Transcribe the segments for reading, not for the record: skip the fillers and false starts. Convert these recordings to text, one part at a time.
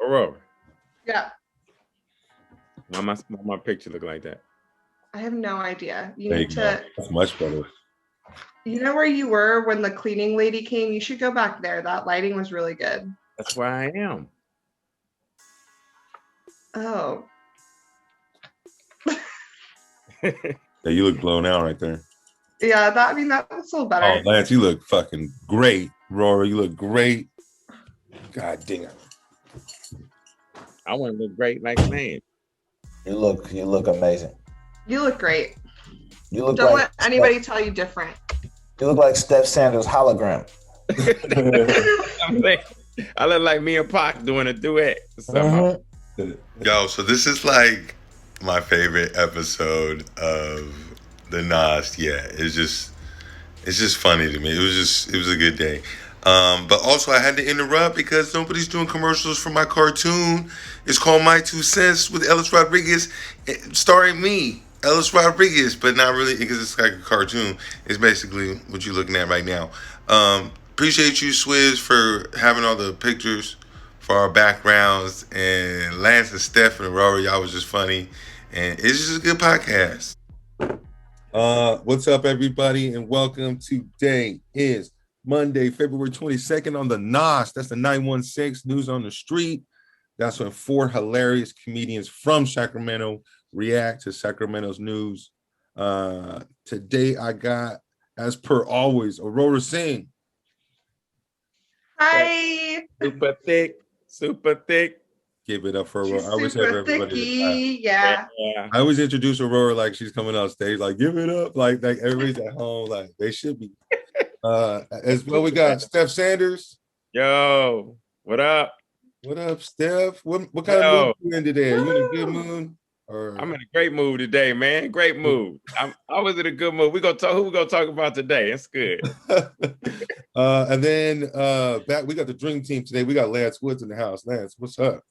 Aurora. Yeah. Why my picture look like that? I have no idea. You There need you go. to. That's much better. You know where you were when the cleaning lady came? You should go back there. That lighting was really good. That's where I am. Oh. Yeah, you look blown out right there. Yeah, that was a little better. Oh, Lance, you look fucking great. Rory, you look great. God damn. I want to look great like man. You look amazing. You look great. You look Don't like let anybody tell you different. You look like Steph Sanders' hologram. I look like me and Pac doing a duet. Yo, so this is like my favorite episode of the Nas. Yeah, it's just funny to me. It was a good day. But also I had to interrupt because nobody's doing commercials for my cartoon. It's called My Two Cents with Ellis Rodriguez, starring me, Ellis Rodriguez, but not really because it's like a cartoon. It's basically what you're looking at right now. Appreciate you, Swizz, for having all the pictures for our backgrounds, and Lance and Steph and Aurora, y'all was just funny, and it's just a good podcast. What's up, everybody, and welcome. Today is Monday, February 22nd on the NOS. That's the 916 News on the Street. That's when 4 hilarious comedians from Sacramento react to Sacramento's news. Today I got, as per always, Aurora Singh. Hi. Super thick. Give it up for Aurora. She's I always have super everybody. thicky. Yeah. I always introduce Aurora like she's coming on stage, like give it up, like everybody's at home, like they should be. As well, we got Steph Sanders. Yo, what up? What up, Steph? What kind of mood you in today? Are you in a good mood? Or I'm in a great mood today, man. Great mood. I was in a good mood. Who we gonna talk about today? It's good. And then we got the dream team today. We got Lance Woods in the house. Lance, what's up?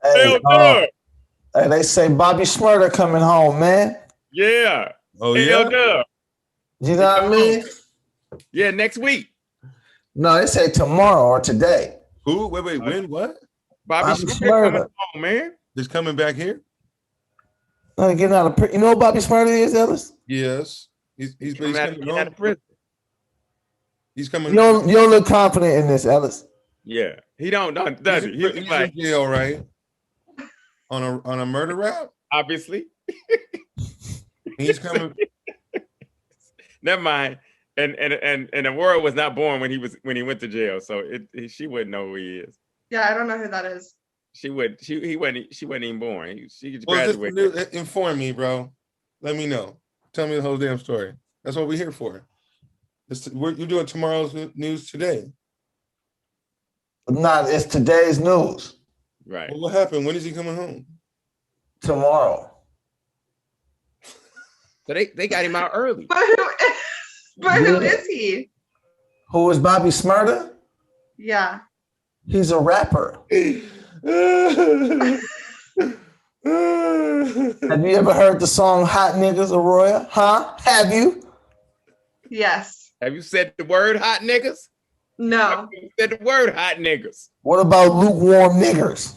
Hey, they say Bobby Smurder coming home, man. Yeah. Oh, yeah? You know what I mean? Yeah, next week. No, they say tomorrow or today. Who? Wait, when? What? Bobby Smurder coming home, man. Just coming back here? No, getting out of you know what Bobby Smurder is, Ellis? Yes. He's coming out of prison. He's coming. You don't look confident in this, Ellis. Yeah. He does he? He's like, in jail, right? On a murder rap? Obviously. He's coming. Never mind. And the world was not born when he went to jail, so she wouldn't know who he is. Yeah, I don't know who that is. She wasn't even born. She graduated. Inform me, bro. Let me know. Tell me the whole damn story. That's what we're here for. You're doing tomorrow's news today. It's today's news. Right. Well, what happened? When is he coming home? Tomorrow. So they got him out early. But who is he? Who is Bobby Smurder? Yeah. He's a rapper. Have you ever heard the song Hot Niggas, Aurora? Huh? Have you? Yes. Have you said the word hot niggas? No. Have you said the word hot niggas? What about lukewarm niggers?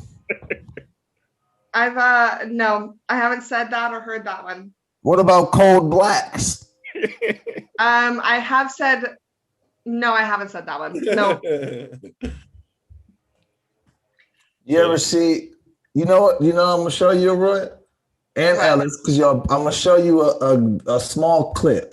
No, I haven't said that or heard that one. What about cold blacks? I have said no, I haven't said that one. No. You ever see, I'm gonna show you, Roy and Alice, because I'm gonna show you a small clip.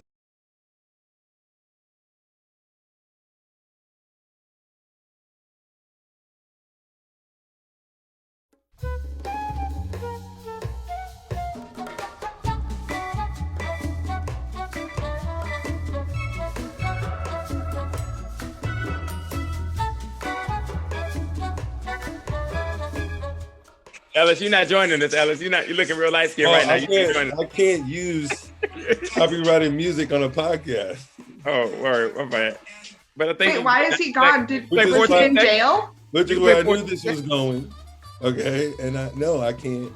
Ellis, you're not joining us, Ellis. You're looking real light skinned right now. I can't use copyrighted music on a podcast. Oh, word. My bad. But I think. Wait, why is he gone? Was he in jail? Which is where I knew this was going. Okay, and I can't.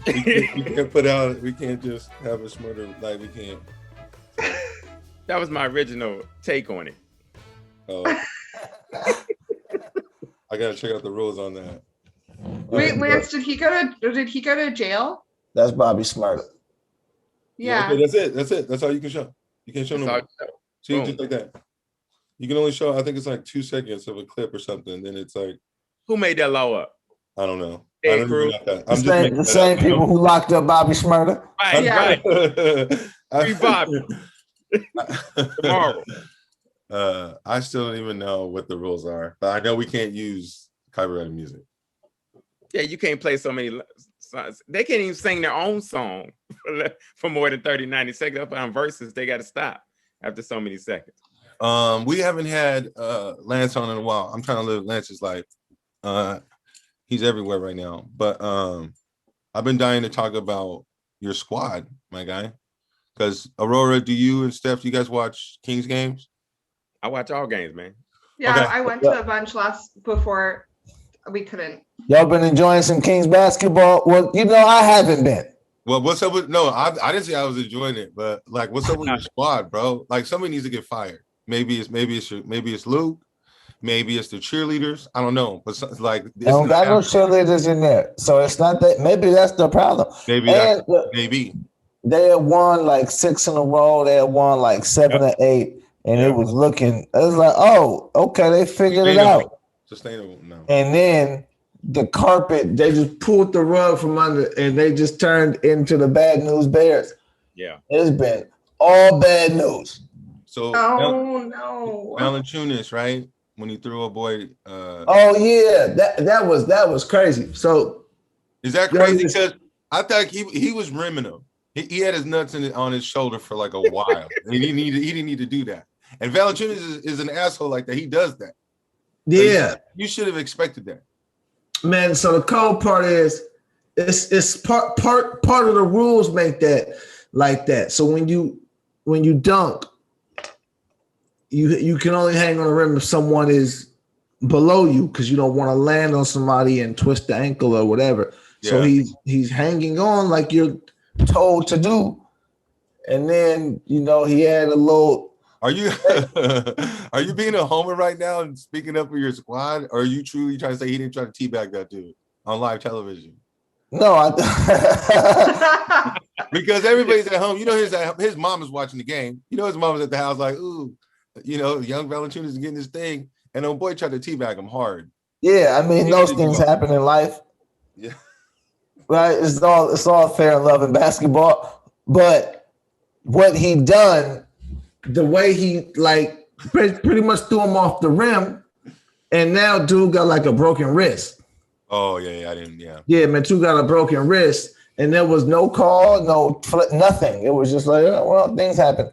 we can't put out. We can't just have a smurder like we can't. That was my original take on it. Oh. I gotta check out the rules on that. Wait, Lance, did he go to jail? That's Bobby Smurda. Yeah. Okay, that's it. That's it. That's all you can show. You can't show no That's more. all- See, Boom. just like that. You can only show, I think it's like 2 seconds of a clip or something. Then it's like, Who made that law up? I don't know. Hey, I don't crew. even know that. The I'm just same, making the that same up. people who locked up Bobby Smurda. Right, Yeah. right. Free Bobby. Tomorrow. I still don't even know what the rules are, but I know we can't use copyrighted music. Yeah, you can't play so many songs. They can't even sing their own song for more than 30, 90 seconds. Up on verses, they got to stop after so many seconds. We haven't had Lance on in a while. I'm trying to live Lance's life. He's everywhere right now, but I've been dying to talk about your squad, my guy. Because Aurora, do you and Steph, you guys watch Kings games? I watch all games, man. Yeah, Okay. I went to a bunch before we couldn't. Y'all been enjoying some Kings basketball? Well, you know, I haven't been. Well, what's up with I didn't say I was enjoying it, but like, what's up with your squad, bro? Like, somebody needs to get fired. Maybe it's Luke, maybe it's the cheerleaders. I don't know, but like, I don't got no cheerleaders in there, so it's not that. Maybe that's the problem. Maybe they had won like 6 in a row. They had won like 7 or 8, and it was looking. It was like, oh, okay, they figured it out. Sustainable, no. And then the carpet, they just pulled the rug from under, and they just turned into the bad news Bears. Yeah, It's been all bad news. So, no. Valanciunas, right? When he threw a boy. Oh yeah, that was crazy. So is that crazy? Because I thought he was rimming him. He had his nuts on his shoulder for like a while. And he didn't need to do that. And Valanciunas is an asshole like that. He does that. Yeah, so you should have expected that, man. So the cold part is it's part of the rules make that like that. So when you dunk, you can only hang on the rim if someone is below you because you don't want to land on somebody and twist the ankle or whatever. Yeah. So he's hanging on like you're told to do, and then he had a little. Are you being a homer right now and speaking up for your squad, or are you truly trying to say he didn't try to teabag that dude on live television? No, because everybody's at home. His mom is watching the game. His mom is at the house like, ooh, young Valanciunas is getting his thing, and old boy tried to teabag him hard. Yeah, I mean those things happen in life. Yeah, right. It's all fair and love in basketball, but what he done. The way he like pretty much threw him off the rim, and now dude got like a broken wrist. Oh yeah, I didn't. Yeah, man, dude got a broken wrist, and there was no call, nothing. It was just like, oh, well, things happen,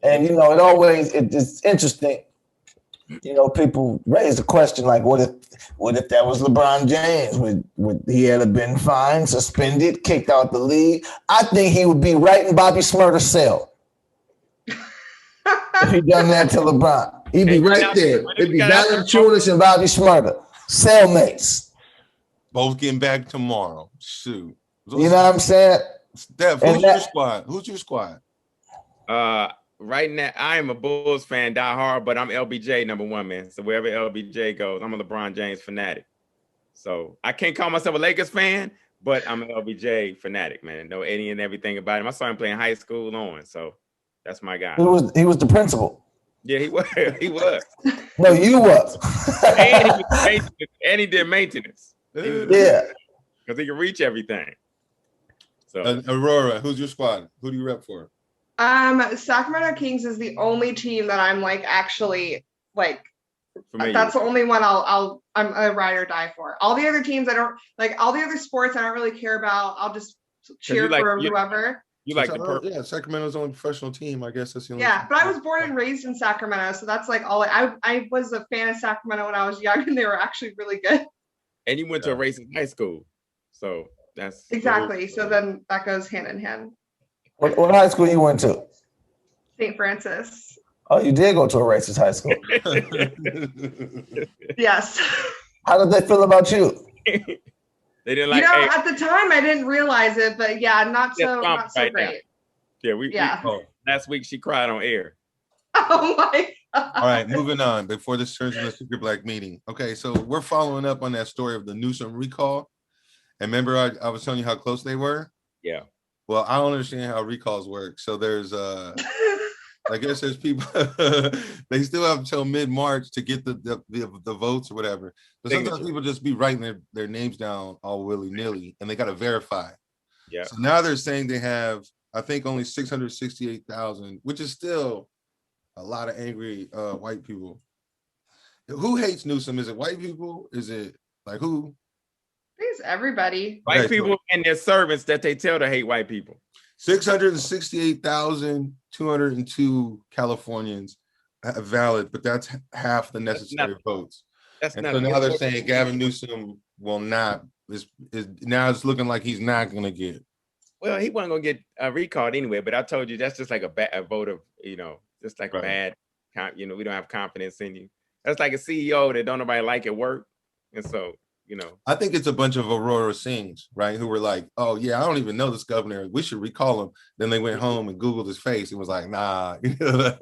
and it's interesting. People raise the question like, what if that was LeBron James? Would he have been fined, suspended, kicked out the league? I think he would be right in Bobby Smurder's cell. If he done that to LeBron, he'd be right there. It'd be Valanciunas and Bobby Smurda, cellmates. Both getting back tomorrow. Shoot. You know what I'm saying? Steph, who's your squad? Who's your squad? Right now, I am a Bulls fan, die hard, but I'm LBJ #1, man. So wherever LBJ goes, I'm a LeBron James fanatic. So I can't call myself a Lakers fan, but I'm an LBJ fanatic, man. Know any and everything about him. I saw him playing high school on, so that's my guy. He was the principal. Yeah, he was. He was. No, you was. and he did maintenance. Yeah, because he can reach everything. So Aurora, who's your squad? Who do you rep for? Sacramento Kings is the only team that I'm like actually like. Familiar. That's the only one I'm a ride or die for. All the other teams I don't like. All the other sports I don't really care about. I'll just cheer for whoever. You like the purple? Yeah, Sacramento's only professional team. I guess that's the only. Yeah, but I was born and raised in Sacramento, so that's like all. I was a fan of Sacramento when I was young, and they were actually really good. And you went to a racing high school, so that's exactly. So then that goes hand in hand. What high school you went to? St. Francis. Oh, you did go to a racist high school. Yes. How did they feel about you? They didn't like. At the time I didn't realize it, but yeah, not so right great. now. Yeah, we last week she cried on air. Oh my! All right, moving on before this turns into a secret black meeting. Okay, so we're following up on that story of the Newsroom recall. And remember, I was telling you how close they were? Yeah. Well, I don't understand how recalls work. So there's I guess there's people they still have until mid-March to get the votes or whatever. But sometimes people just be writing their names down all willy-nilly and they got to verify. Yeah. So now they're saying they have, I think, only 668,000, which is still a lot of angry white people. Who hates Newsom? Is it white people? Is it like who? It's everybody. White people and their servants that they tell to hate white people. 668,202 Californians valid, but that's half the necessary votes. That's and not. So now they're saying Gavin Newsom will not. Is now it's looking like he's not going to get. Well, he wasn't going to get recalled anyway. But I told you that's just like a vote of just like a bad. We don't have confidence in you. That's like a CEO that don't nobody like at work, and so. I think it's a bunch of Aurora Singhs, right? Who were like, oh, yeah, I don't even know this governor. We should recall him. Then they went home and Googled his face and was like, nah, whoever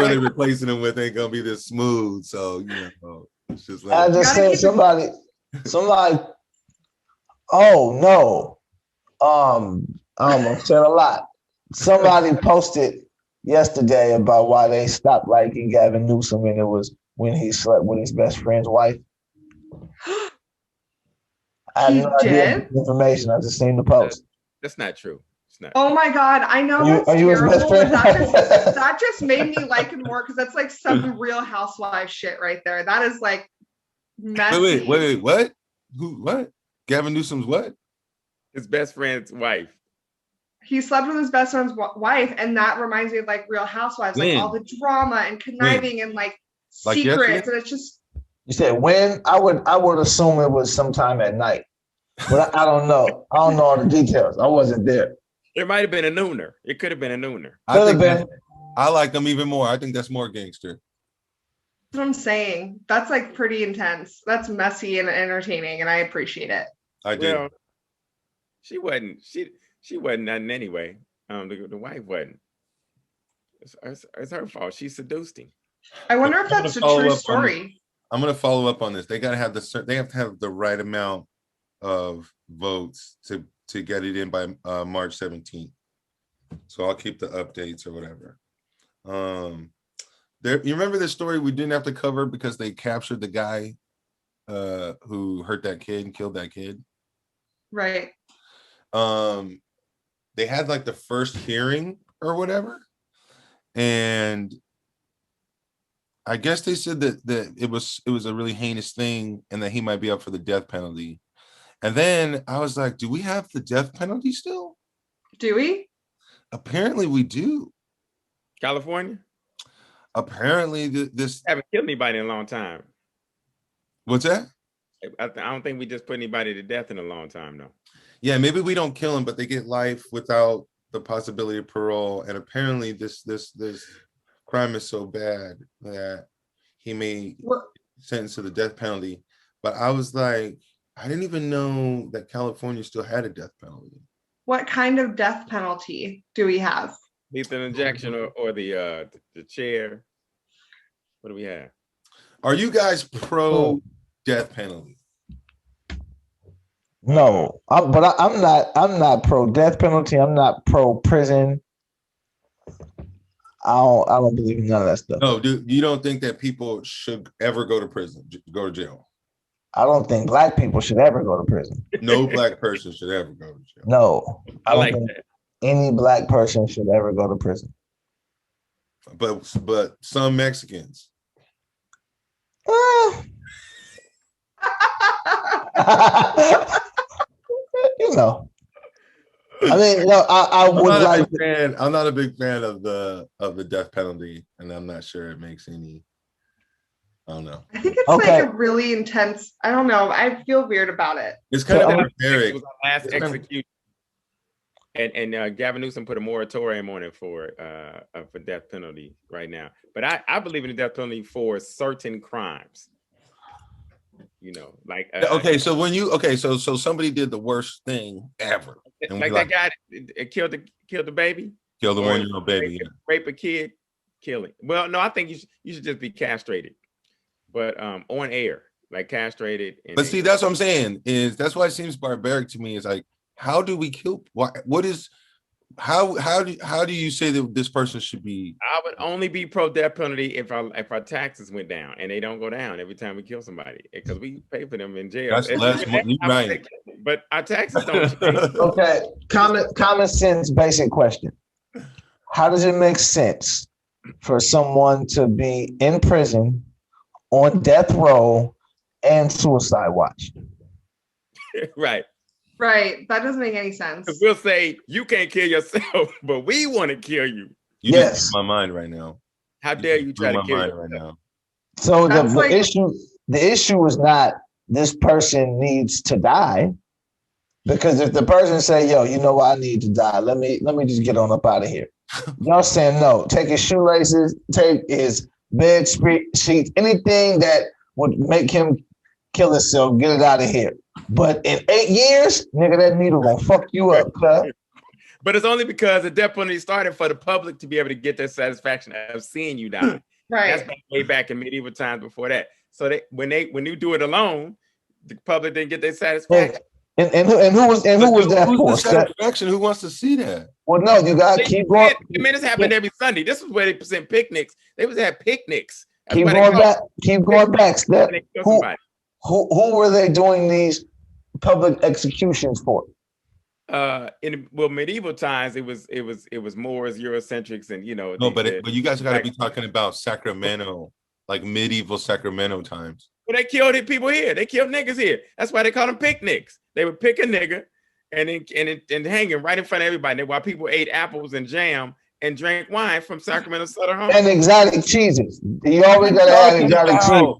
they're replacing him with ain't going to be this smooth. So, it's just like. I just said somebody, oh, no. I almost said a lot. Somebody posted yesterday about why they stopped liking Gavin Newsom, and it was when he slept with his best friend's wife. I have no idea the information. I just seen the post. That's not true. It's not. Oh my God, I know that's terrible. That just made me like him more because that's like some Real Housewives shit right there. That is like messy. Wait, what? What? Gavin Newsom's what? His best friend's wife. He slept with his best friend's wife, and that reminds me of like Real Housewives, like all the drama and conniving and like secrets, and it's just. You said when? I would assume it was sometime at night, but I don't know. I don't know all the details. I wasn't there. It might have been a nooner. It could have been a nooner. I like them even more. I think that's more gangster. That's what I'm saying. That's like pretty intense. That's messy and entertaining, and I appreciate it. I do. Well, she wasn't. She wasn't nothing anyway. The wife wasn't. It's her fault. She seduced him. I wonder if that's a true story. I'm going to follow up on this. They got to have they have to have the right amount of votes to get it in by March 17th. So I'll keep the updates or whatever. You remember this story we didn't have to cover because they captured the guy who hurt that kid and killed that kid? Right. They had like the first hearing or whatever. And I guess they said that it was a really heinous thing and that he might be up for the death penalty. And then I was like, do we have the death penalty still? Do we? Apparently we do. California? Apparently this haven't killed anybody in a long time. What's that? I don't think we just put anybody to death in a long time, though. Yeah, maybe we don't kill them, but they get life without the possibility of parole. And apparently this crime is so bad that he may sentence to the death penalty. But I was like, I didn't even know that California still had a death penalty. What kind of death penalty do we have? Lethal injection or the chair. What do we have? Are you guys pro death penalty? No, I'm not pro death penalty. I'm not pro prison. I don't believe in none of that stuff. No, you don't think that people should ever go to prison, go to jail? I don't think black people should ever go to prison. No black person should ever go to jail. No, I like that. Any black person should ever go to prison. But some Mexicans. You know. I mean, I would like. I'm not a big fan of the death penalty, and I'm not sure it makes any. I don't know. I think it's like a really intense. I don't know. I feel weird about it. It's kind of barbaric. It was our last execution, and Gavin Newsom put a moratorium on it for death penalty right now. But I believe in the death penalty for certain crimes. You know, like so somebody did the worst thing ever, like that guy that killed the baby, killed the 1-year-old baby, rape a kid. killing. Well, no, I think you should just be castrated, but on air, like castrated. But see, that's what I'm saying. That's why it seems barbaric to me. Is like, how do we kill? What is? How do you say that this person should be? I would only be pro death penalty if our taxes went down, and they don't go down every time we kill somebody because we pay for them in jail. That's less money, right? But our taxes don't change. Okay, common sense, basic question. How does it make sense for someone to be in prison, on death row, and suicide watch? Right. Right. That doesn't make any sense. We'll say you can't kill yourself, but we want to kill you. You yes. Just my mind right now. How dare you try to kill my mind right now? So the issue is not this person needs to die, because if the person say, "Yo, you know what, I need to die. Let me just get on up out of here." Y'all saying no. Take his shoelaces, take his bed sheets, anything that would make him kill himself, get it out of here. But in 8 years, nigga, that needle gonna fuck you up, cuz. But it's only because the death penalty started for the public to be able to get their satisfaction of seeing you die. Right. That's way back in medieval times before that. So when you do it alone, the public didn't get their satisfaction. And who was that for? Satisfaction? Who wants to see that? Well, no, you got to keep going. I mean, this happened every Sunday. This is where they present picnics. They was at picnics. Keep going back, Steph. Who were they doing these public executions for? In medieval times, it was Moors, Eurocentrics, and No, but you guys got to be talking about Sacramento, like medieval Sacramento times. Well, they killed people here. They killed niggas here. That's why they call them picnics. They would pick a nigga and hang him right in front of everybody while people ate apples and jam and drank wine from Sacramento Southern Home. And exotic cheeses. You always gotta have exotic cheese.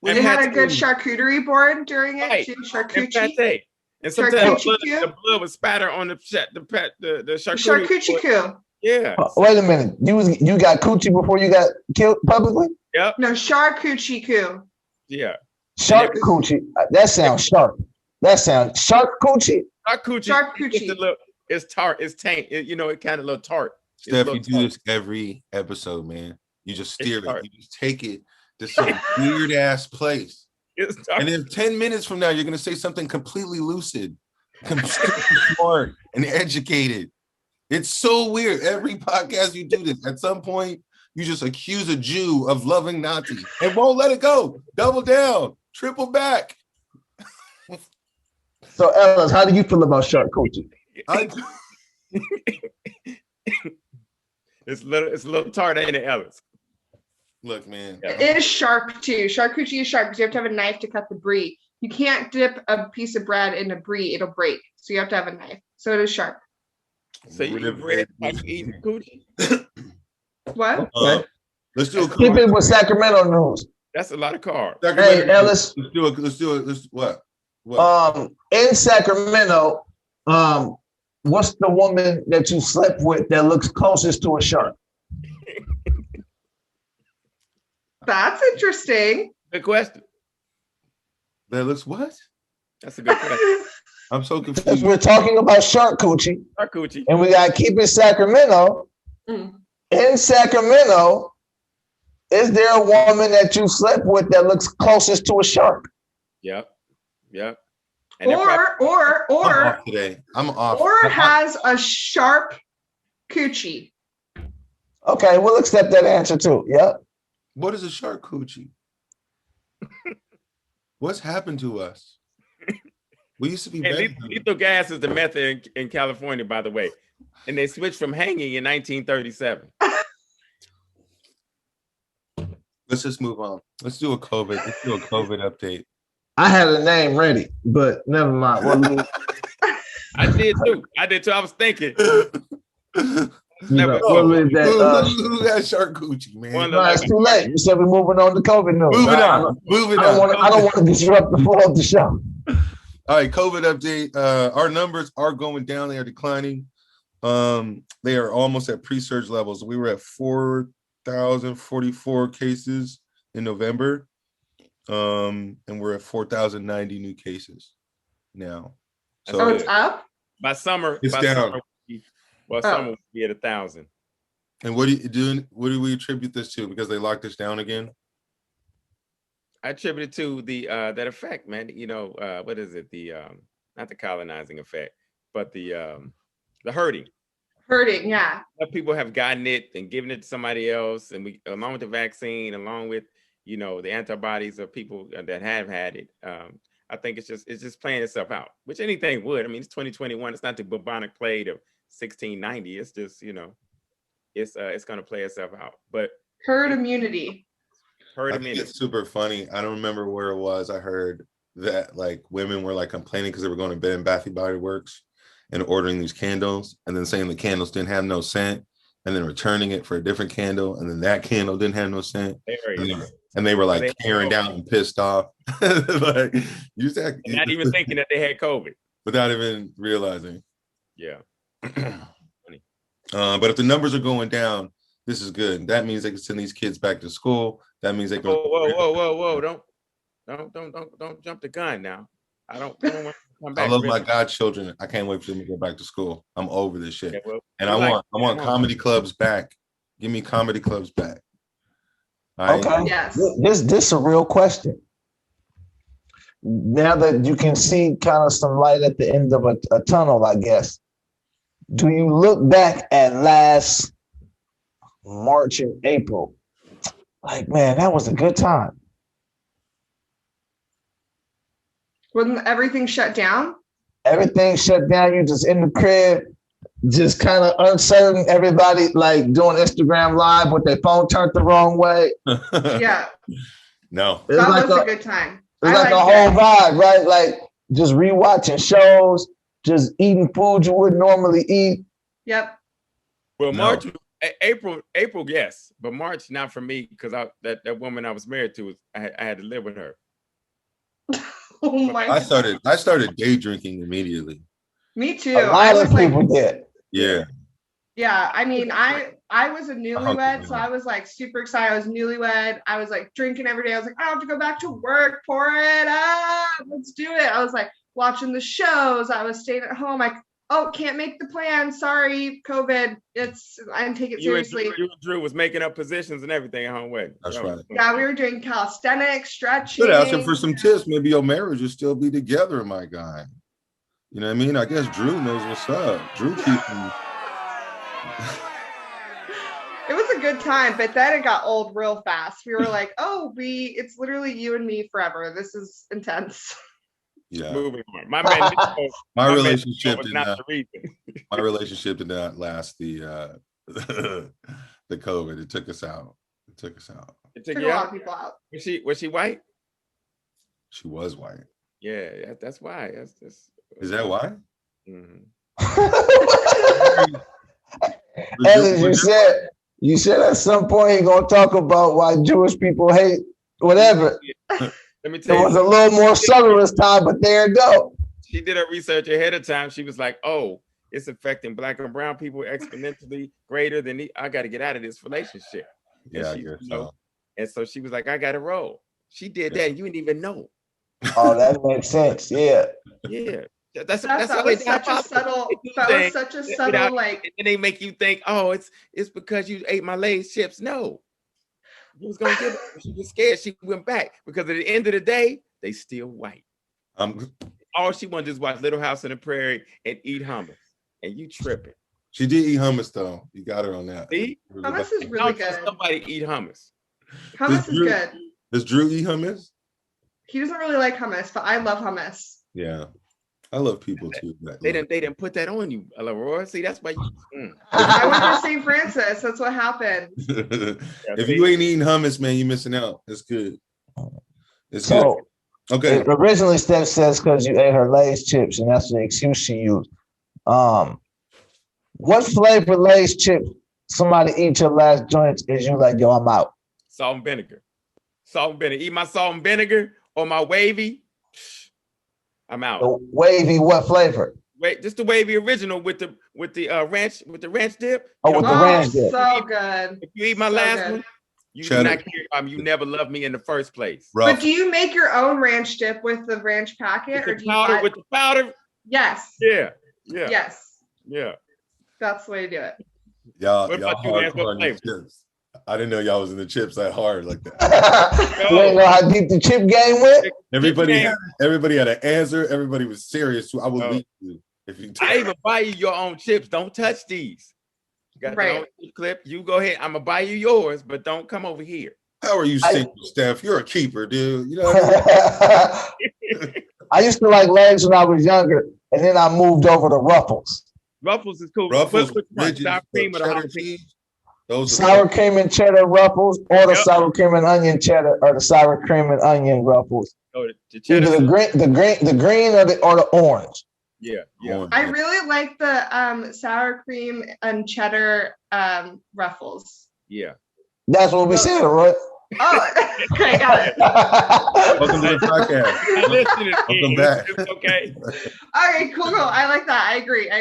We had a good charcuterie board during it too. Charcuterie. And sometimes the blood would spatter on the charcuterie. Charcuterie. Yeah. Wait a minute. You got coochie before you got killed publicly? Yep. No, charcuterie. Yeah. Shark coochie. That sounds sharp. That sounds shark coochie. Charcuterie. It's tart. It's taint. It kind of a little tart. Steph, you do this every episode, man. You just steer it. You just take it to some weird ass place. And then 10 minutes from now, you're gonna say something completely lucid, completely smart, and educated. It's so weird. Every podcast you do this. At some point, you just accuse a Jew of loving Nazis and won't let it go. Double down, triple back. So, Ellis, how do you feel about shark coaching? It's a little tart, ain't it, Ellis? Look, man. It is sharp too. Charcuterie is sharp because you have to have a knife to cut the brie. You can't dip a piece of bread in a brie; it'll break. So you have to have a knife. So it is sharp. So you eat coochie? What? Let's do it. Keep it with Sacramento news. That's a lot of carbs. Hey, Ellis. Let's do it. What? In Sacramento, what's the woman that you slept with that looks closest to a shark? That's interesting. Good question. That looks what? That's a good question. I'm so confused. Because we're talking about shark coochie. Shark coochie. And we got to keep it Sacramento. In Sacramento, is there a woman that you slept with that looks closest to a shark? Yep. And or today. I'm off. Or has a sharp coochie. Okay, we'll accept that answer too. Yep. What is a shark coochie? What's happened to us? We used to be lethal gas is the method in California, by the way. And they switched from hanging in 1937. Let's just move on. Let's do a COVID update. I had a name ready, but never mind. I did too. I was thinking. Who got shark coochie, man? No, it's too late. You said we're moving on to COVID news. Moving on. I don't want to disrupt the flow of the show. All right, COVID update. Our numbers are going down. They are declining. They are almost at pre-surge levels. We were at 4,044 cases in November. And we're at 4,090 new cases now. So it's up? By summer, it's down. Summer will be at 1,000. And what do we attribute this to? Because they locked us down again? I attribute it to the that effect, man. You know, what is it? The not the colonizing effect, but the herding. Hurting, yeah. People have gotten it and given it to somebody else, and we, along with the vaccine, along with the antibodies of people that have had it. I think it's just playing itself out, which anything would. I mean, it's 2021. It's not the bubonic plague of 1690. It's just it's going to play itself out. But herd immunity. I think it's super funny. I don't remember where it was. I heard that like women were like complaining because they were going to Bed and Bath & Body Works and ordering these candles and then saying the candles didn't have no scent and then returning it for a different candle and then that candle didn't have no scent and they were like tearing down and pissed off. Like not even thinking that they had COVID without even realizing. Yeah. But if the numbers are going down, this is good. That means they can send these kids back to school. That means they can. Whoa! Don't jump the gun now. I don't want to come back. I love my godchildren. I can't wait for them to go back to school. I'm over this shit. Yeah, and I want comedy clubs back. Give me comedy clubs back. Right? Okay. Yes. This is a real question. Now that you can see kind of some light at the end of a tunnel, I guess. Do you look back at last March and April? Like, man, that was a good time. When everything shut down? Everything shut down. You're just in the crib, just kind of uncertain. Everybody like doing Instagram Live with their phone turned the wrong way. Yeah. No. That was a good time. It was like a whole vibe, right? Like just rewatching shows, just eating food you wouldn't normally eat. Yep. Well, March, April, yes, but March not for me because that woman I was married to, I had to live with her. Oh my God. I started day drinking immediately. Me too. A lot of people did. Yeah. Yeah, I mean, I was a newlywed, so I was like super excited. I was newlywed. I was like drinking every day. I was like, I have to go back to work. Pour it up. Let's do it. I was like watching the shows. I was staying at home. Can't make the plan. Sorry, COVID. I didn't take it seriously. You and Drew was making up positions and everything at home wedding. That's right. Yeah, we were doing calisthenics, stretching. Good asking for some tips. Maybe your marriage will still be together, my guy. You know what I mean? I guess Drew knows what's up. Drew keeping. It was a good time, but then it got old real fast. We were like, it's literally you and me forever. This is intense. Yeah. Moving on. My relationship did not. My relationship did not last the COVID. It took us out. It took a lot of people out. Was she white? She was white. Yeah, that's why. Is that why? Mm-hmm. As you said at some point you're gonna talk about why Jewish people hate whatever. Let me tell you. It was a little more subtle this time, but there you go. She did her research ahead of time. She was like, it's affecting Black and brown people exponentially greater than I got to get out of this relationship. Yeah, I guess so. And so she was like, I got to roll. She did that and you didn't even know. Oh, that makes sense. Yeah. Yeah. That was such a subtle like. And they make you think, it's because you ate my Lay's chips. No. She was gonna get it. She was scared. She went back because at the end of the day, they still white. All she wanted to do is watch Little House on the Prairie and eat hummus. And you tripping. She did eat hummus though. You got her on that. See? Hummus is really good. Somebody eat hummus. Hummus is good. Does Drew eat hummus? He doesn't really like hummus, but I love hummus. Yeah. I love people too. They didn't put that on you, Leroy. See, that's why you. I went to St. Francis. That's what happened. If you ain't eating hummus, man, you're missing out. It's good. It's good. Okay. Originally, Steph says because you ate her Lay's chips, and that's the excuse she used. What flavor Lay's chips? Somebody eat your last joints, is you like, yo, I'm out. Salt and vinegar. Salt and vinegar. Eat my salt and vinegar or my wavy. I'm out. The wavy, what flavor? Wait, just the wavy original with the ranch dip. Oh, with the ranch dip. So good. If you eat my last one, you do not care. You never loved me in the first place. Rough. But do you make your own ranch dip with the ranch packet, or do you with the powder? Yes. Yeah. Yes. Yeah. That's the way to do it. Y'all What about you, Lance? What hardcore in the flavor? chips. I didn't know y'all was in the chips that hard like that. You ain't know how deep the chip game went? Everybody game. had an answer. Everybody was serious. I will leave you if you I even buy you your own chips. Don't touch these. You got your own clip. You go ahead. I'm gonna buy you yours, but don't come over here. How are you single, Steph? You're a keeper, dude. You know what I mean? I used to like legs when I was younger, and then I moved over to Ruffles. Ruffles is cool. Ruffles, Which one? ridges, Sour cream or the cheddar jalapeno? cheese. Those Sour cream and cheddar Ruffles, or the Yep. sour cream and onion cheddar, or the sour cream and onion Ruffles. Oh, the cheddar. Either the green or the orange. Yeah. I really like the sour cream and cheddar Ruffles. Yeah. That's what we said, right? Oh, okay, got it. Welcome to the podcast. Listen, Welcome back. Okay. Okay, cool. I like that. I agree.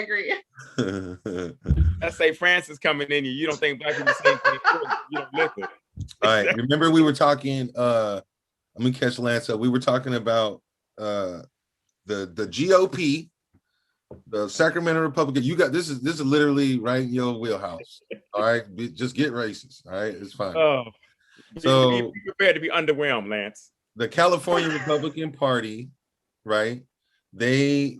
Let's say France is coming in. You don't think black people say thing. You don't listen. All right. Remember we were talking. Let me catch Lance up. We were talking about the GOP, the Sacramento Republican. You got this is literally right in your wheelhouse. All right. Just get racist. All right. It's fine. Oh. So be prepared to be underwhelmed, Lance. The California Republican Party, right? They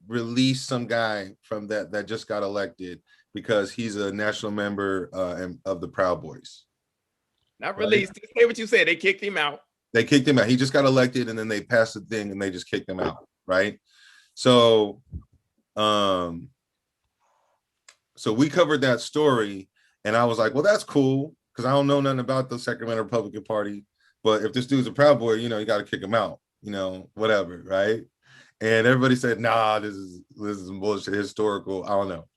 released some guy from that just got elected because he's a national member of the Proud Boys. Not released. Right? Say what you said. They kicked him out. They kicked him out. He just got elected, and then they passed the thing, and they just kicked him out, right? So, so we covered that story, and I was like, well, that's cool. Because I don't know nothing about the Sacramento Republican Party, but if this dude's a Proud Boy, you got to kick him out, whatever, right? And everybody said, nah, this is bullshit, historical. I don't know.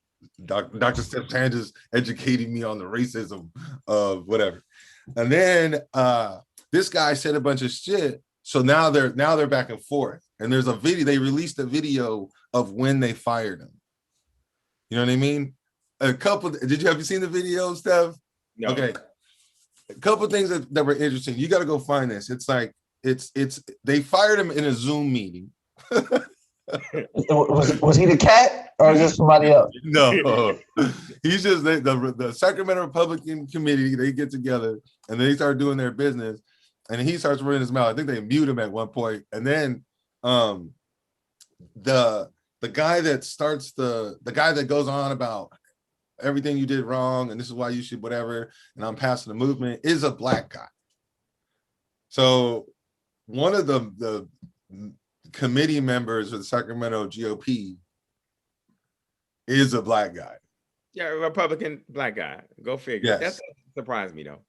Dr. Steph Tanges educated me on the racism of whatever. And then this guy said a bunch of shit. So now they're back and forth. And there's a video, they released a video of when they fired him. You know what I mean? Have you seen the video, Steph? No. Okay. A couple of things that were interesting. You got to go find this. It's like they fired him in a Zoom meeting. was he the cat or is this somebody else? No, he's just the Sacramento Republican Committee. They get together and they start doing their business, and he starts running his mouth. I think they mute him at one point, and then the guy that starts the guy that goes on about everything you did wrong and this is why you should whatever, and I'm passing the movement, is a black guy. So one of the committee members of the Sacramento GOP is a black guy. Yeah, a Republican black guy. Go figure. Yes. That surprised me though.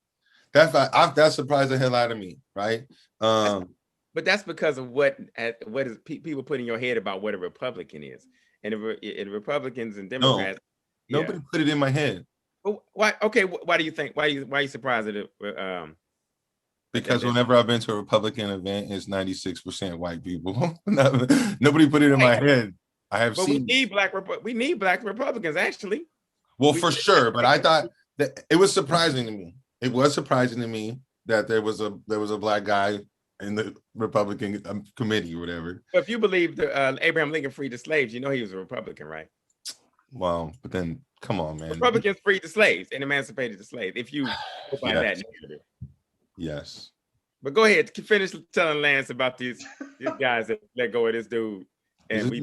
That surprised the hell out of me, right? But that's because of what is people put in your head about what a Republican is, and Republicans and Democrats. No, nobody put it in my head. Well, why? Okay, why do you think? Why are you surprised at it? Because whenever I've been to a Republican event, it's 96% white people. Nobody put it in my head. I have seen. We need black Republicans actually. Well, for sure, but I thought that it was surprising to me. It was surprising to me that there was a black guy in the Republican committee or whatever. But if you believe that Abraham Lincoln freed the slaves, you know he was a Republican, right? Well, but then come on, man. Republicans freed the slaves and emancipated the slaves. If you go by that narrative. Yes. But go ahead, finish telling Lance about these guys that let go of this dude, and we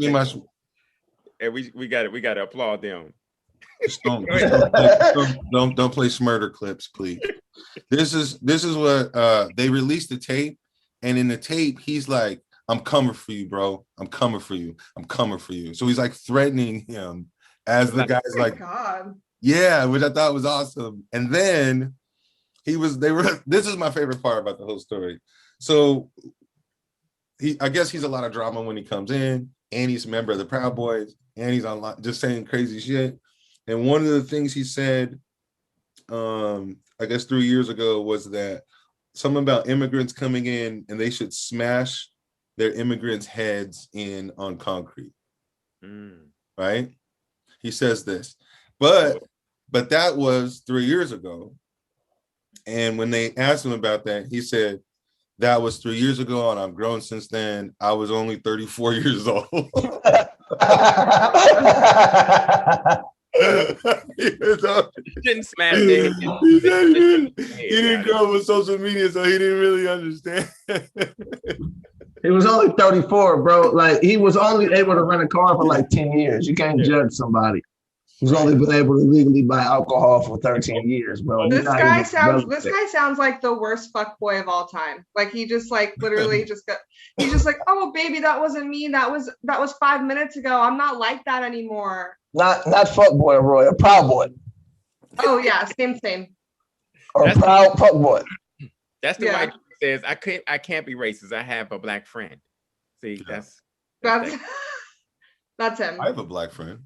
got to applaud them. Just don't play Smurder clips, please. This is what they released the tape, and in the tape he's like, "I'm coming for you, bro. I'm coming for you. I'm coming for you." So he's like threatening him as the guy's like, God. Yeah, which I thought was awesome. And then this is my favorite part about the whole story. So I guess he's a lot of drama when he comes in, and he's a member of the Proud Boys, and he's on just saying crazy shit. And one of the things he said, I guess 3 years ago, was that something about immigrants coming in and they should smash their immigrants' heads in on concrete. Right? He says this, but that was 3 years ago. And when they asked him about that, he said, that was 3 years ago, and I've grown since then. I was only 34 years old. Shouldn't smash their head. He didn't grow up with social media, so he didn't really understand. He was only 34, bro. Like, he was only able to rent a car for like 10 years. You can't judge somebody who's only been able to legally buy alcohol for 13 years, bro. This guy sounds like the worst fuckboy of all time. Like, he just like literally he's just like, oh baby, that wasn't me. That was 5 minutes ago. I'm not like that anymore. Not fuckboy, Roy, a proud boy. Oh yeah, same. Or a proud fuckboy. That's the white dude says, I can't be racist. I have a black friend. See, that's him. I have a black friend.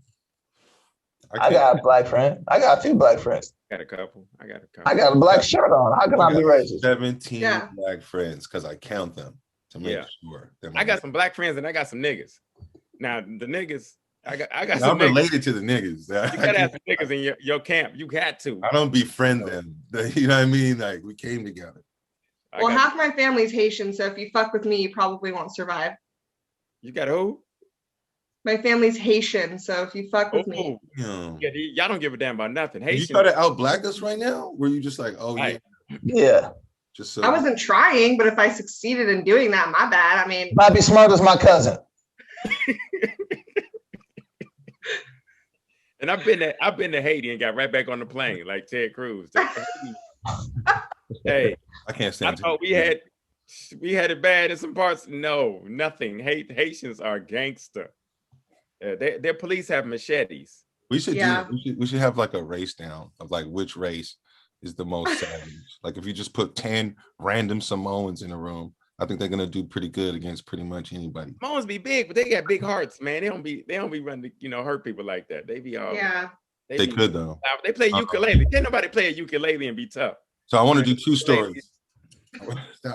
I got a black friend. I got a few black friends. I got a couple. I got a black shirt on. How can I be racist? 17 black friends because I count them to make sure. I got some black friends and I got some niggas. Now the niggas, I got some. I'm niggas. related to the niggas. You gotta have some niggas in your camp. You got to. I don't befriend them. You know what I mean? Like, we came together. Well, half my family's Haitian, so if you fuck with me, you probably won't survive. You got who? My family's Haitian, so if you fuck with me. Y'all don't give a damn about nothing. Haitian. You try to out-black us right now? Were you just like, oh, right. Yeah. Just so. I wasn't trying, but if I succeeded in doing that, my bad. I mean. Might be smart as my cousin. And I've been to Haiti and got right back on the plane like Ted Cruz. Hey, I can't stand. I thought we had it bad in some parts. No, nothing. Haitians are gangster. Their police have machetes. We should we should have like a race down of like which race is the most savage. Like, if you just put 10 random Samoans in a room, I think they're gonna do pretty good against pretty much anybody. Samoans be big, but they got big hearts, man. They don't be running to hurt people like that. They be all They could though. They play ukulele. Can't nobody play a ukulele and be tough. So I want to do 2 stories.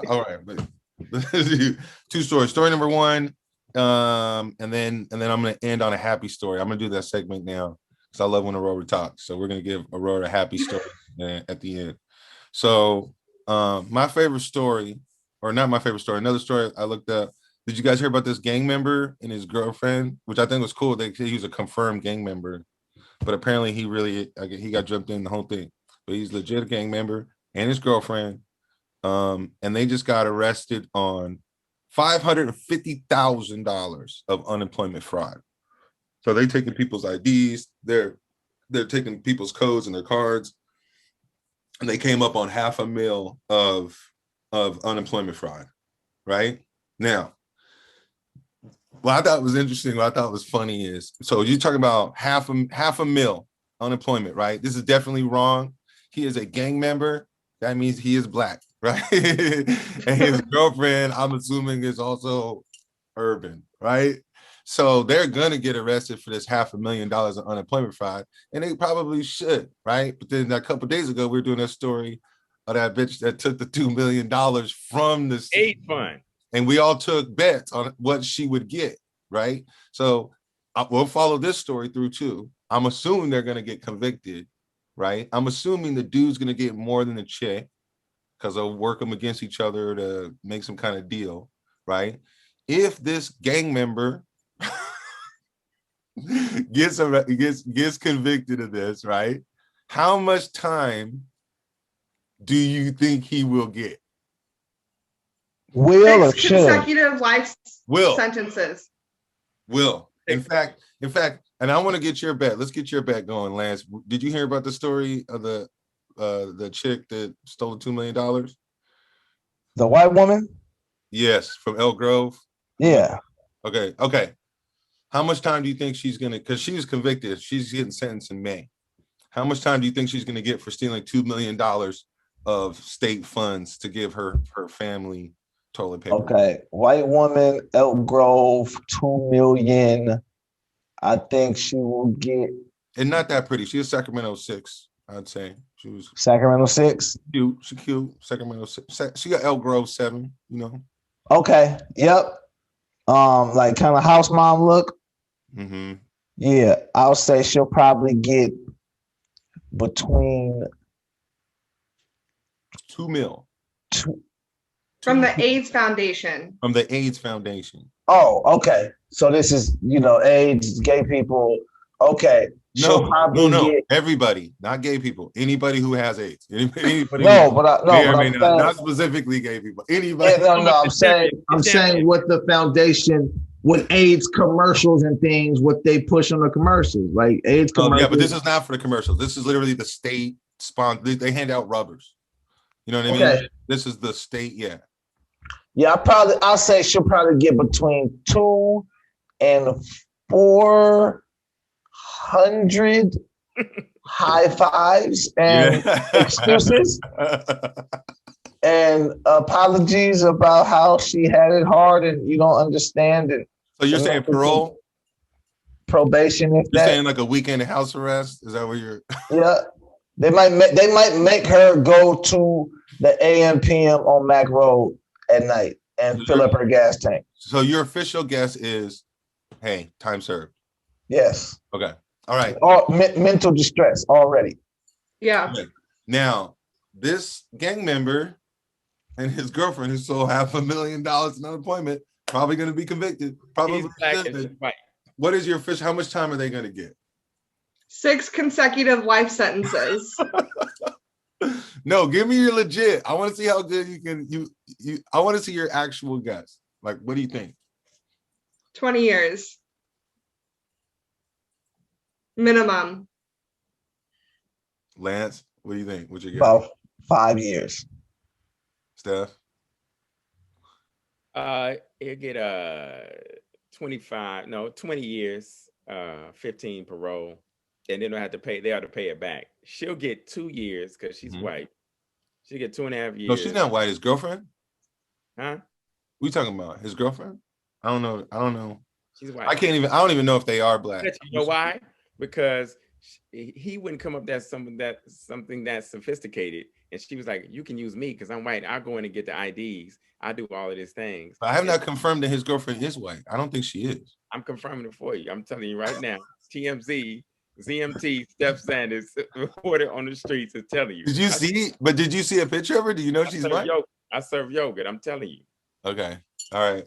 All right, but let's do 2 stories. Story number 1, and then I'm gonna end on a happy story. I'm gonna do that segment now because I love when Aurora talks. So we're gonna give Aurora a happy story at the end. So my favorite story, or not my favorite story, another story I looked up. Did you guys hear about this gang member and his girlfriend, which I think was cool? They said he was a confirmed gang member, but apparently he got jumped in the whole thing. But he's legit a gang member and his girlfriend. And they just got arrested on $550,000 of unemployment fraud. So they taking people's IDs, they're taking people's codes and their cards, and they came up on $500,000 of unemployment fraud. Right now, what I thought was interesting, what I thought was funny is, so you're talking about $500,000 unemployment, right? This is definitely wrong. He is a gang member. That means he is black, right? And his girlfriend, I'm assuming, is also urban, right? So they're gonna get arrested for this $500,000 of unemployment fraud, and they probably should, right? But then a couple of days ago, we were doing a story of that bitch that took the $2 million from the state fund, and we all took bets on what she would get, right? So we'll follow this story through too. I'm assuming they're gonna get convicted. Right, I'm assuming the dude's gonna get more than the chick because they'll work them against each other to make some kind of deal, right? If this gang member gets convicted of this, right? How much time do you think he will get? Will or 6 consecutive life sentences. Will. In fact, and I want to get your bet. Let's get your bet going, Lance. Did you hear about the story of the chick that stole $2 million? The white woman? Yes, from Elk Grove. Yeah. Okay. How much time do you think she's gonna? Because she's convicted. She's getting sentenced in May. How much time do you think she's gonna get for stealing $2 million of state funds to give her family toilet paper? Okay, white woman, Elk Grove, $2 million. I think she will get. And not that pretty. She's Sacramento 6, I'd say. She was Sacramento 6. Cute. She cute. Sacramento 6. She got Elk Grove 7. You know. Okay. Yep. Like kind of house mom look. Mm-hmm. Yeah, I'll say she'll probably get between $2 million. From the AIDS Foundation. From the AIDS Foundation. Oh, okay. So this is, AIDS, gay people. Okay. she'll probably get. Everybody, not gay people. Anybody who has AIDS. Anybody not specifically gay people. Anybody. Yeah, no. I'm saying what the foundation, what AIDS commercials and things, what they push on the commercials, like AIDS commercials. Yeah, but this is not for the commercials. This is literally the state sponsor. They hand out rubbers. You know what I mean? This is the state. Yeah. Yeah, I'll say she'll probably get between 2 and 400 high fives and excuses and apologies about how she had it hard and you don't understand it. So you're saying parole? Probation. You're saying like a weekend of house arrest? Is that what you're? Yeah, they might make her go to the AM PM on Mac Road at night and fill up her gas tank. So your official guess is, hey, time served. Yes. Okay. All right. Mental distress already. Yeah. Okay. Now, this gang member and his girlfriend who sold $500,000 in unemployment probably going to be convicted. Probably. Right. What is your official? How much time are they going to get? 6 consecutive life sentences. No, give me your legit. I want to see how good you can. I want to see your actual guess. Like, what do you think? 20 years. Minimum. Lance, what do you think? What's your guess? About 5 years. Steph? He'll get 20 years, 15 parole. And then they have to pay it back. She'll get 2 years because she's white. She'll get 2.5 years. No, she's not white. His girlfriend? Huh? We talking about his girlfriend? I don't know. She's white. I don't even know if they are black. You know why? Because he wouldn't come up with something that's sophisticated. And she was like, you can use me because I'm white. I'll go in and get the IDs. I do all of these things. I have not confirmed that his girlfriend is white. I don't think she is. I'm confirming it for you. I'm telling you right now. TMZ. ZMT, Steph Sanders reported on the streets is telling you. Did you see a picture of her? Do you know she's white? I serve yogurt. I'm telling you. Okay. All right.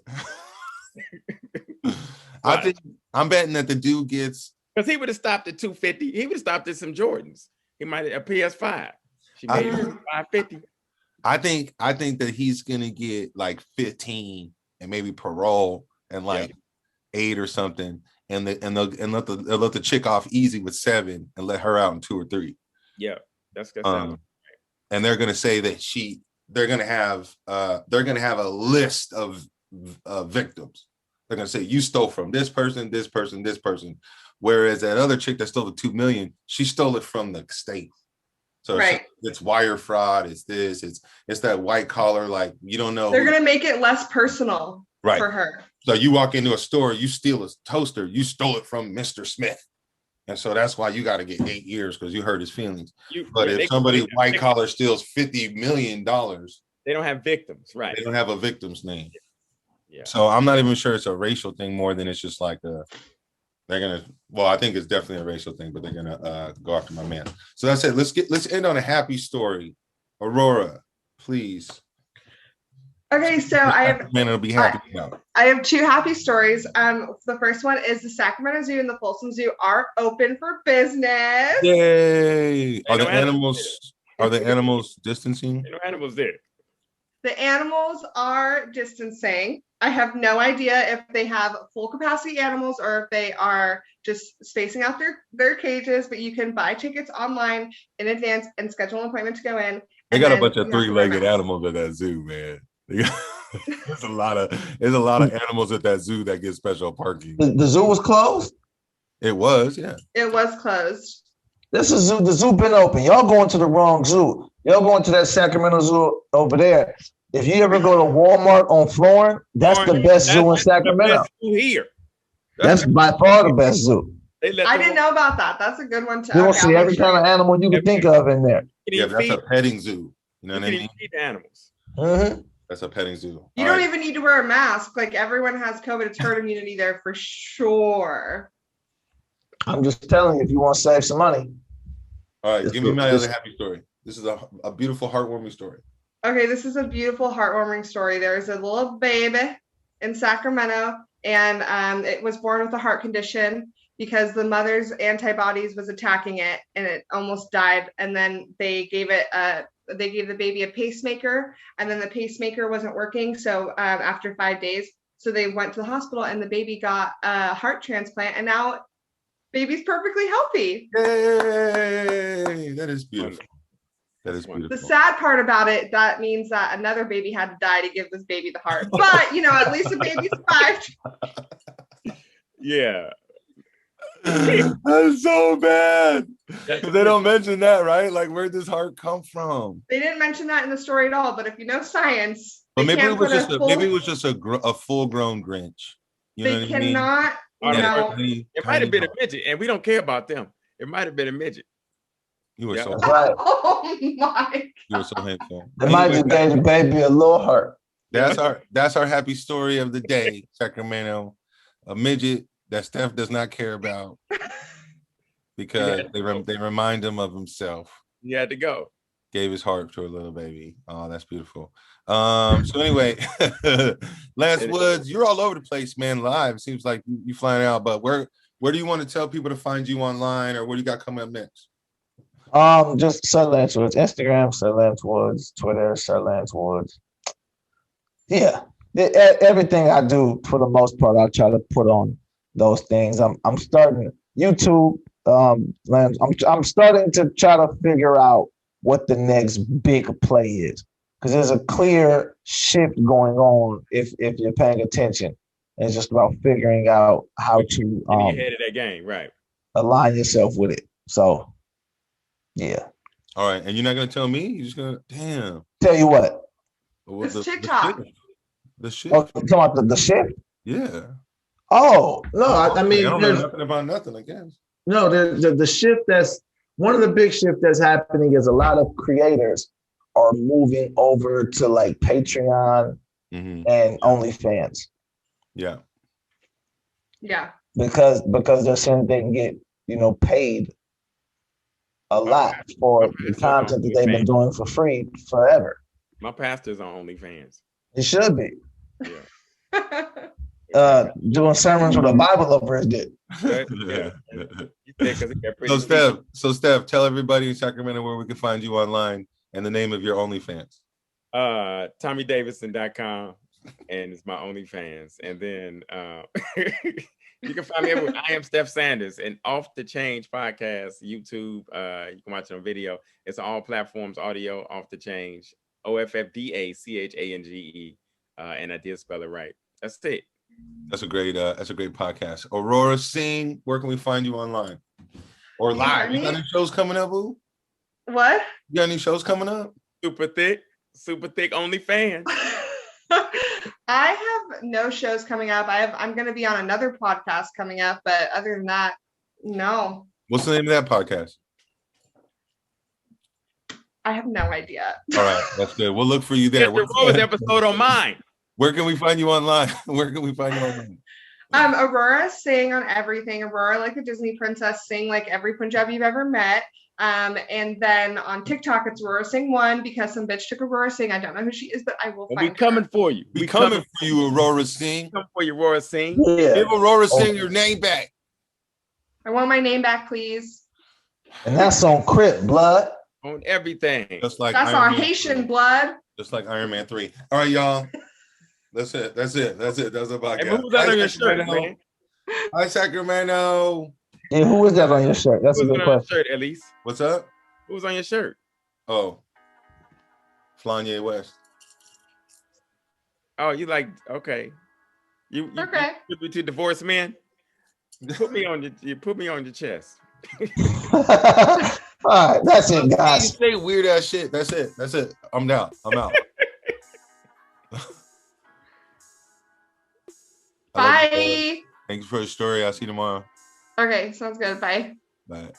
I'm betting that the dude gets, because he would have stopped at 250. He would have stopped at some Jordans. He might have a PS5. She made it 550. I think that he's gonna get like 15 and maybe parole and like 8 or something. And let the chick off easy with 7 and let her out in 2 or 3. Yeah, that's good. And they're gonna say that they're gonna have a list of victims. They're gonna say you stole from this person, this person, this person. Whereas that other chick that stole the $2 million, she stole it from the state. So it's wire fraud. It's this. It's that white collar. Like you don't know. They're gonna make it less personal. Right. For her. So you walk into a store, you steal a toaster, you stole it from Mr. Smith. And so that's why you got to get 8 years because you hurt his feelings. But if somebody white collar steals $50 million, they don't have victims, right? They don't have a victim's name. Yeah. So I'm not even sure it's a racial thing more than it's just like I think it's definitely a racial thing, but they're gonna go after my man. So that's it. Let's end on a happy story. Aurora, please. Okay, so I have 2 happy stories. The first one is the Sacramento Zoo and the Folsom Zoo are open for business. Yay! Are the animals distancing? No animals there. The animals are distancing. I have no idea if they have full capacity animals or if they are just spacing out their cages, but you can buy tickets online in advance and schedule an appointment to go in. They got a bunch of 3-legged animals at that zoo, man. There's a lot of animals at that zoo that get special parking. The zoo was closed? It was, yeah. It was closed. The zoo been open. Y'all going to the wrong zoo. Y'all going to that Sacramento Zoo over there. If you ever go to Walmart on Florin, that's the best zoo in Sacramento. Here. That's by far the best zoo. I didn't know about that. That's a good one too. You'll see every kind of animal you can think of in there. Yeah, that's a petting zoo. You know what I mean? Feed the animals. Mm-hmm. That's a petting zoo. You don't even need to wear a mask. Like everyone has COVID. It's herd immunity there for sure. I'm just telling you, if you want to save some money. All right, give me my other happy story. This is a beautiful, heartwarming story. Okay, this is a beautiful, heartwarming story. There's a little baby in Sacramento, and it was born with a heart condition. because the mother's antibodies was attacking it and it almost died. And then they gave the baby a pacemaker, and then the pacemaker wasn't working. So after 5 days, so they went to the hospital and the baby got a heart transplant, and now baby's perfectly healthy. Yay! That is beautiful. That is beautiful. The sad part about it, that means that another baby had to die to give this baby the heart. But, at least the baby survived. Yeah. That's so bad. Because they don't mention that, right? Like, where'd this heart come from? They didn't mention that in the story at all. But if you know science, But maybe it was just a full-grown Grinch. You know what I mean? Cannot. It might have been a midget, and we don't care about them. It might have been a midget. You were so right. Oh my! You were so handsome. They might just gave the baby a little heart. That's our happy story of the day, Sacramento. A midget that Steph does not care about because they remind him of himself. He had to go. Gave his heart to a little baby. Oh, that's beautiful. So anyway, Lance Woods, you're all over the place, man. Live. Seems like you flying out, but where do you want to tell people to find you online, or what do you got coming up next? Just Sir Lance Woods, Instagram, Sir Lance Woods, Twitter, Sir Lance Woods. Yeah, everything I do, for the most part, I try to put on those things. I'm starting YouTube. I'm starting to try to figure out what the next big play is, because there's a clear shift going on if you're paying attention. It's just about figuring out how to ahead of that game, right? Align yourself with it. So. Yeah. All right. And you're not going to tell me? You're just going to, damn. Tell you what. It's TikTok. The shift. Oh, you talking about the shift? Yeah. Oh, no. I mean, I don't know nothing about nothing, I guess. No, the shift that's one of the big shifts that's happening is a lot of creators are moving over to like Patreon and OnlyFans. Yeah. Yeah. Because they're saying they can get, paid a lot for the content that they've been doing for free forever. My pastor's on OnlyFans. It should be. Yeah. Doing sermons with a Bible over his dick. Yeah. So Steph, tell everybody in Sacramento where we can find you online and the name of your OnlyFans. TommyDavidson.com, and it's my OnlyFans. And then you can find me everywhere. I am Steph Sanders, and Off the Change podcast, YouTube. You can watch it on video. It's on all platforms, audio, Off the Change, OFFDACHANGE. And I did spell it right. That's it. That's a great podcast. Aurora Singh, where can we find you online or live? You got any shows coming up, boo? What? You got any shows coming up? Super thick OnlyFans. I have no shows coming up. I'm going to be on another podcast coming up, but other than that, no. What's the name of that podcast? I have no idea. All right, that's good. We'll look for you there. Get the Rose episode on mine. Where can we find you online? Aurora Singh on everything. Aurora, like the Disney princess, Singh like every Punjabi you've ever met. And then on TikTok, it's Aurora Singh 1 because some bitch took Aurora Singh. I don't know who she is, but I will find her. We coming for you. We coming for you, Aurora Singh. Come for you, Aurora Singh. Yeah. Give Aurora Singh your name back. I want my name back, please. And that's on Crip blood. On everything. That's our Haitian blood. Just like Iron Man 3. All right, y'all. That's it. That's about it. Hey, who's that on your shirt, man? Hi, Sacramento. Yeah, who is that on your shirt? That's a good question. Shirt, at least. What's up? Who's on your shirt? Oh, Flanye West. Oh, you like, okay. You okay. You put me to divorced men? Put me on your chest. All right, that's it, guys. You say weird ass shit. That's it. I'm down. I'm out. Bye. Thanks for the story. I'll see you tomorrow. Okay, sounds good. Bye. Bye.